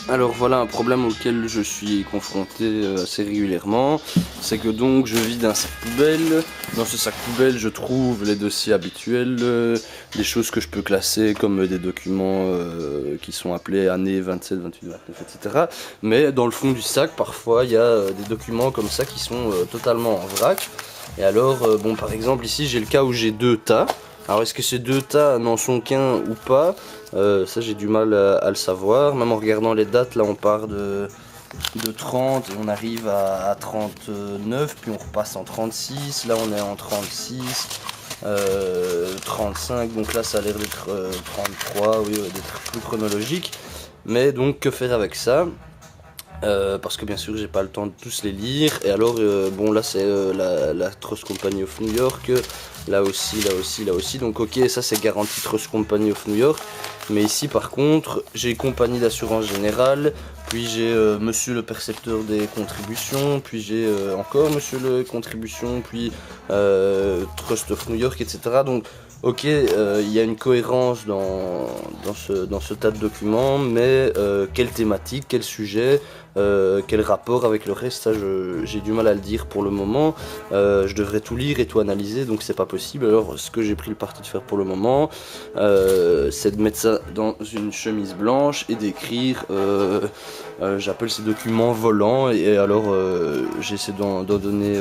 Alors voilà un problème auquel je suis confronté assez régulièrement, c'est que donc je vide un sac poubelle. Dans ce sac poubelle je trouve les dossiers habituels, des choses que je peux classer comme des documents qui sont appelés années 27, 28, 29, etc. Mais dans le fond du sac parfois il y a des documents comme ça qui sont totalement en vrac. Et alors bon par exemple ici j'ai le cas où j'ai deux tas. Alors est-ce que ces deux tas n'en sont qu'un ou pas? Ça j'ai du mal à le savoir, même en regardant les dates, là on part de 30 et on arrive à 39, puis on repasse en 36, là on est en 36, 35, donc là ça a l'air d'être 33, oui, d'être plus chronologique. Mais donc que faire avec ça? Parce que bien sûr j'ai pas le temps de tous les lire. Et alors bon là c'est la Trust Company of New York, là aussi, là aussi, là aussi. Donc ok, ça c'est garanti Trust Company of New York. Mais ici par contre j'ai compagnie d'assurance générale, puis j'ai monsieur le percepteur des contributions, puis j'ai encore monsieur le contribution, puis Trust of New York, etc. Donc ok, il y a une cohérence dans ce tas de documents, mais quelle thématique, quel sujet, quel rapport avec le reste, ça j'ai du mal à le dire pour le moment. Je devrais tout lire et tout analyser, donc c'est pas possible. Alors ce que j'ai pris le parti de faire pour le moment, c'est de mettre ça dans une chemise blanche et d'écrire, j'appelle ces documents volants, et alors j'essaie d'en donner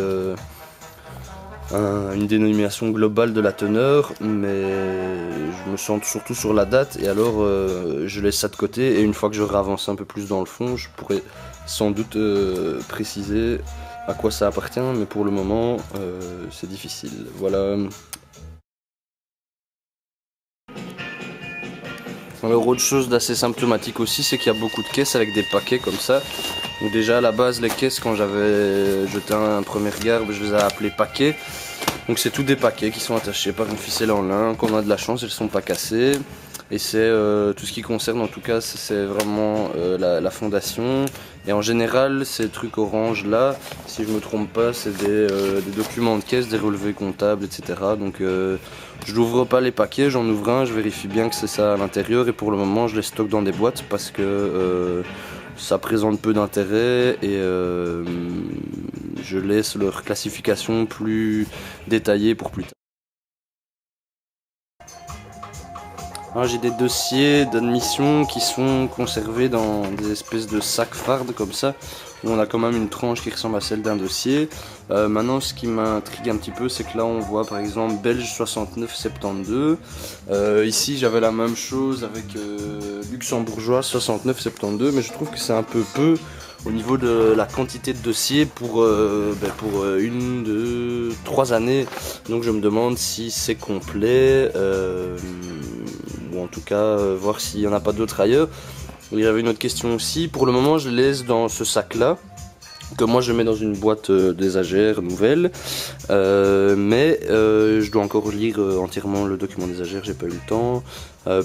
une dénomination globale de la teneur, mais je me centre surtout sur la date, et alors je laisse ça de côté, et une fois que j'aurai avancé un peu plus dans le fond, je pourrai sans doute préciser à quoi ça appartient, mais pour le moment c'est difficile. Voilà. Alors autre chose d'assez symptomatique aussi, c'est qu'il y a beaucoup de caisses avec des paquets comme ça. Donc déjà à la base les caisses, quand j'avais jeté un premier regard, je les ai appelées paquets. Donc c'est tous des paquets qui sont attachés par une ficelle en lin. Quand on a de la chance, elles ne sont pas cassées. Et c'est tout ce qui concerne, en tout cas c'est vraiment la fondation. Et en général ces trucs orange là, si je me trompe pas, c'est des documents de caisse, des relevés comptables, etc. Donc je n'ouvre pas les paquets, j'en ouvre un, je vérifie bien que c'est ça à l'intérieur, et pour le moment je les stocke dans des boîtes parce que ça présente peu d'intérêt, et je laisse leur classification plus détaillée pour plus tard. J'ai des dossiers d'admission qui sont conservés dans des espèces de sacs fardes comme ça, où on a quand même une tranche qui ressemble à celle d'un dossier. Maintenant, ce qui m'intrigue un petit peu, c'est que là on voit par exemple Belge 6972. Ici j'avais la même chose avec Luxembourgeois 6972, mais je trouve que c'est un peu peu au niveau de la quantité de dossiers pour 1, 2, 3 années. Donc je me demande si c'est complet, ou en tout cas voir s'il n'y en a pas d'autres ailleurs. Il y avait une autre question aussi. Pour le moment je les laisse dans ce sac là, que moi je mets dans une boîte d'étagère nouvelle, mais je dois encore lire entièrement le document d'étagère, j'ai pas eu le temps,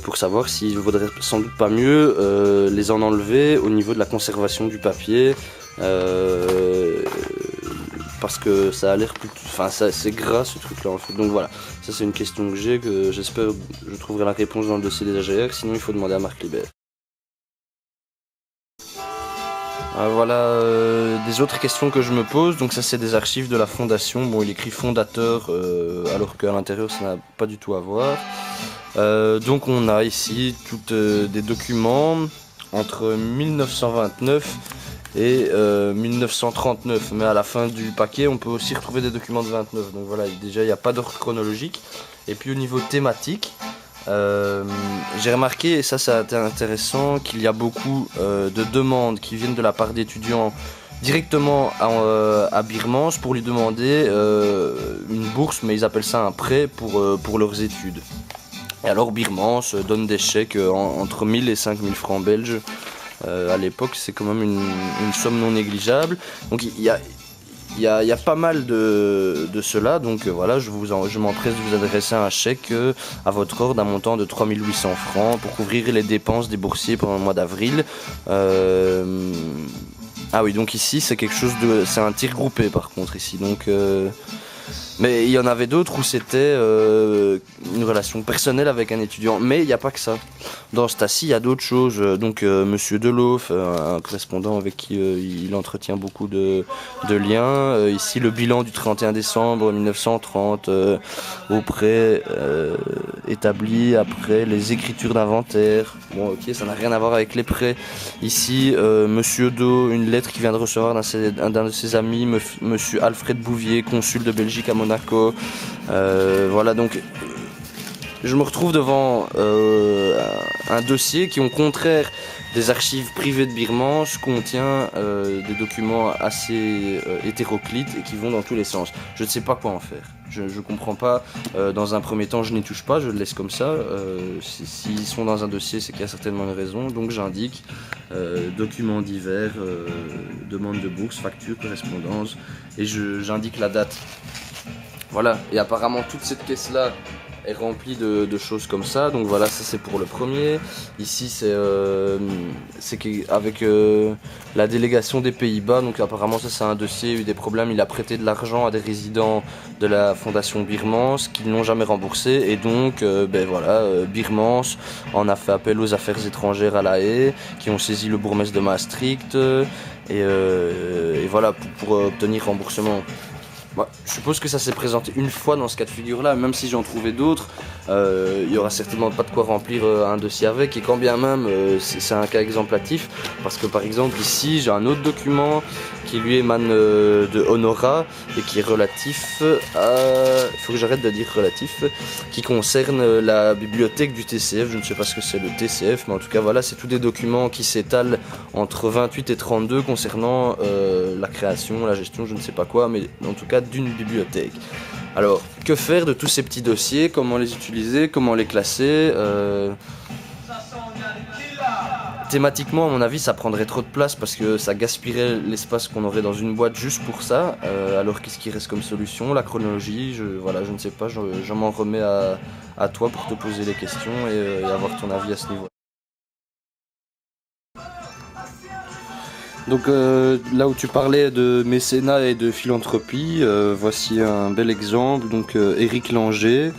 pour savoir s'il vaudrait sans doute pas mieux les en enlever au niveau de la conservation du papier, parce que ça a l'air plus, enfin c'est gras ce truc là en fait. Donc voilà, ça c'est une question que j'ai, que j'espère je trouverai la réponse dans le dossier d'étagère, sinon il faut demander à Marc Libert. Voilà des autres questions que je me pose. Donc ça c'est des archives de la fondation. Bon, il écrit fondateur alors qu'à l'intérieur ça n'a pas du tout à voir. Donc on a ici toutes des documents entre 1929 et 1939, mais à la fin du paquet on peut aussi retrouver des documents de 29. Donc voilà, déjà il n'y a pas d'ordre chronologique. Et puis au niveau thématique, j'ai remarqué, et ça a été intéressant, qu'il y a beaucoup de demandes qui viennent de la part d'étudiants directement à Birmance pour lui demander une bourse, mais ils appellent ça un prêt pour leurs études. Et alors Birmance donne des chèques entre 1000 et 5000 francs belges. À l'époque c'est quand même une somme non négligeable. Donc il y a pas mal de cela, donc voilà, je m'empresse de vous adresser un chèque à votre ordre d'un montant de 3800 francs pour couvrir les dépenses des boursiers pendant le mois d'avril. Ah oui, donc ici c'est quelque chose de... c'est un tir groupé par contre ici, donc Mais il y en avait d'autres où c'était une relation personnelle avec un étudiant. Mais il n'y a pas que ça. Dans Stacy, il y a d'autres choses. Donc Monsieur Delof, un correspondant avec qui il entretient beaucoup de liens. Ici, le bilan du 31 décembre 1930 auprès établi après les écritures d'inventaire. Bon, ok, ça n'a rien à voir avec les prêts. Ici, Monsieur Do, une lettre qu'il vient de recevoir d'un de ses amis, Monsieur Alfred Bouvier, consul de Belgique à Monaco. Voilà, donc je me retrouve devant un dossier qui, au contraire des archives privées de Birmance, contient des documents assez hétéroclites et qui vont dans tous les sens. Je ne sais pas quoi en faire. Je ne comprends pas. Dans un premier temps, je n'y touche pas, je le laisse comme ça. S'ils sont dans un dossier, c'est qu'il y a certainement une raison. Donc j'indique documents divers, demande de bourse, facture, correspondance, et j'indique la date. Voilà, et apparemment toute cette caisse-là est remplie de choses comme ça. Donc voilà, ça c'est pour le premier. Ici c'est avec la délégation des Pays-Bas. Donc apparemment ça c'est un dossier, il y a eu des problèmes. Il a prêté de l'argent à des résidents de la fondation Birmance qui ne l'ont jamais remboursé. Et donc Birmance en a fait appel aux affaires étrangères à La Haye, qui ont saisi le bourgmestre de Maastricht. Et voilà, pour obtenir remboursement. Je suppose que ça s'est présenté une fois dans ce cas de figure-là, même si j'en trouvais d'autres, il n'y aura certainement pas de quoi remplir un dossier avec, et quand bien même c'est un cas exemplatif, parce que par exemple ici j'ai un autre document qui lui émane de Honora et qui est relatif à... Il faut que j'arrête de dire relatif, qui concerne la bibliothèque du TCF. Je ne sais pas ce que c'est le TCF, mais en tout cas voilà, c'est tous des documents qui s'étalent entre 28 et 32 concernant la création, la gestion, je ne sais pas quoi, mais en tout cas d'une bibliothèque. Alors, que faire de tous ces petits dossiers? Comment les utiliser? Comment les classer? Thématiquement, à mon avis, ça prendrait trop de place parce que ça gaspillerait l'espace qu'on aurait dans une boîte juste pour ça. Alors, qu'est-ce qui reste comme solution? La chronologie, je ne sais pas, je m'en remets à toi pour te poser les questions et avoir ton avis à ce niveau. Donc là où tu parlais de mécénat et de philanthropie, voici un bel exemple. Donc Éric Langer,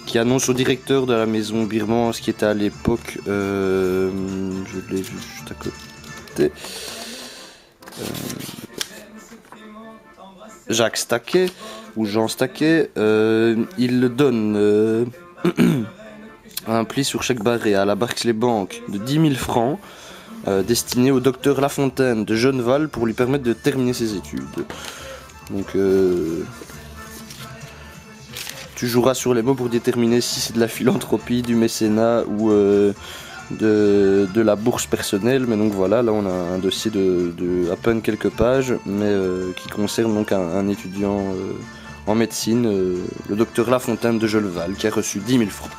qui annonce au directeur de la maison Birmance, qui était à l'époque, je l'ai vu juste à côté, Jacques Staquet, ou Jean Staquet, il donne un pli sur chèque barré à la Barclay-Banque de 10 000 francs, destiné au docteur Lafontaine de Genneval pour lui permettre de terminer ses études. Donc tu joueras sur les mots pour déterminer si c'est de la philanthropie, du mécénat ou de la bourse personnelle. Mais donc voilà, là on a un dossier de à peine quelques pages, mais qui concerne donc un étudiant en médecine, le docteur Lafontaine de Genneval, qui a reçu 10 000 francs.